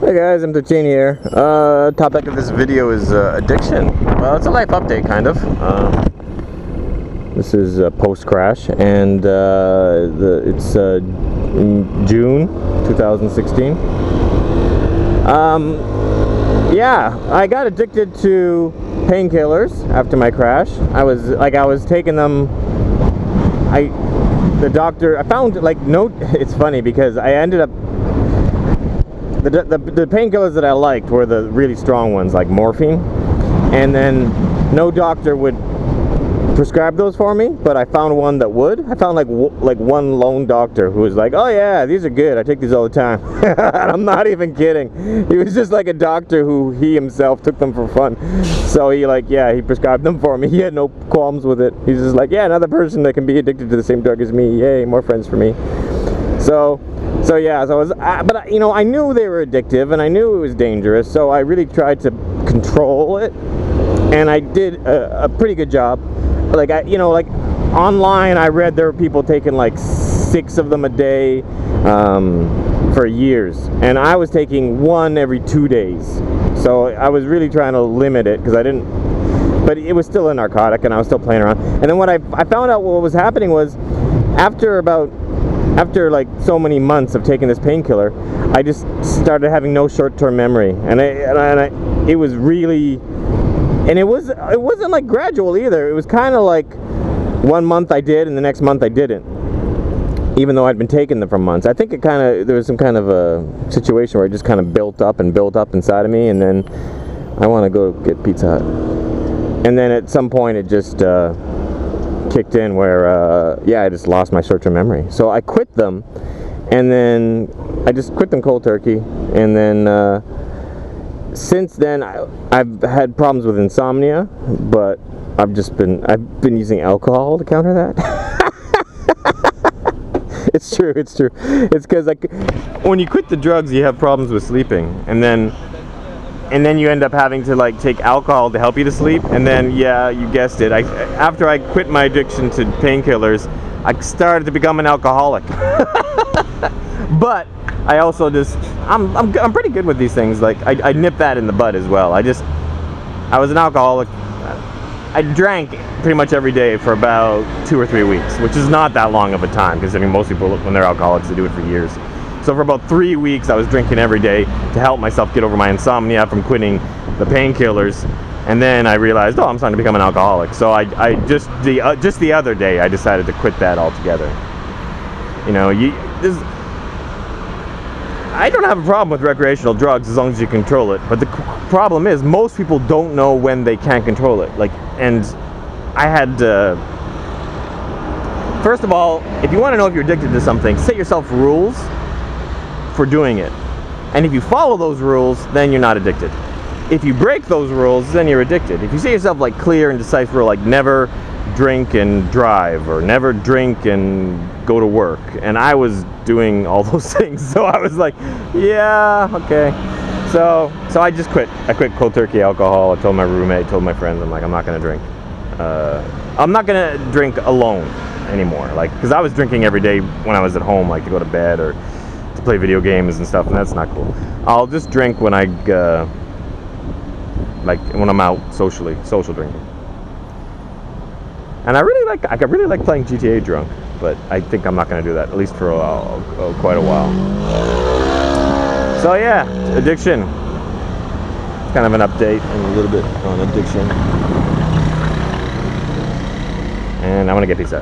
Hey guys, M13 here. Topic of this video is addiction. Well, it's a life update, kind of. This is post-crash, and it's June 2016. Yeah, I got addicted to painkillers after my crash. I was taking them. The doctor, I found it's funny because I ended up. The painkillers that I liked were the really strong ones, like morphine, and then no doctor would prescribe those for me, but I found one that would. I found like one lone doctor who was like, "Oh yeah, these are good. I take these all the time." And I'm not even kidding. He was just like a doctor who he himself took them for fun. So he prescribed them for me. He had no qualms with it. He's just like, "Yeah, another person that can be addicted to the same drug as me. Yay, more friends for me." So I was, but you know, I knew they were addictive and I knew it was dangerous, so I really tried to control it, and I did a pretty good job. Online I read there were people taking like 6 of them a day for years, and I was taking 1 every 2 days. So I was really trying to limit it because but it was still a narcotic and I was still playing around. And then what I found out what was happening was after like so many months of taking this painkiller, I just started having no short-term memory, and it was really, and it wasn't like gradual either. It was kind of like 1 month I did, and the next month I didn't, even though I'd been taking them for months. I think there was some kind of a situation where it just kind of built up inside of me, and then I want to go get Pizza Hut, and then at some point it just kicked in where I just lost my short-term memory. So I quit them, and then I just quit them cold turkey, and then since then I've had problems with insomnia, but I've been using alcohol to counter that. It's true. It's because when you quit the drugs you have problems with sleeping, and then you end up having to take alcohol to help you to sleep, and then you guessed it, after I quit my addiction to painkillers, I started to become an alcoholic. But I also I'm pretty good with these things. I nip that in the bud as well. I was an alcoholic. I drank pretty much every day for about 2 or 3 weeks, which is not that long of a time considering most people, when they're alcoholics, they do it for years. So for about 3 weeks I was drinking every day to help myself get over my insomnia from quitting the painkillers, and then I realized, I'm starting to become an alcoholic. So I just the other day I decided to quit that altogether. You know, I don't have a problem with recreational drugs as long as you control it, but the problem is most people don't know when they can't control it. And I had first of all, if you want to know if you're addicted to something, set yourself rules for doing it, and if you follow those rules, then you're not addicted. If you break those rules, then you're addicted. If you set yourself clear and decisive rule, never drink and drive, or never drink and go to work, and I was doing all those things, so I was like, yeah, okay. So I just quit. I quit cold turkey alcohol. I told my roommate, told my friends, I'm not gonna drink. I'm not gonna drink alone anymore, because I was drinking every day when I was at home, to go to bed or to play video games and stuff, and that's not cool. I'll just drink when when I'm out social drinking. And I really like playing GTA drunk, but I think I'm not going to do that, at least for quite a while. So yeah, addiction. Kind of an update and a little bit on addiction. And I'm going to get pizza.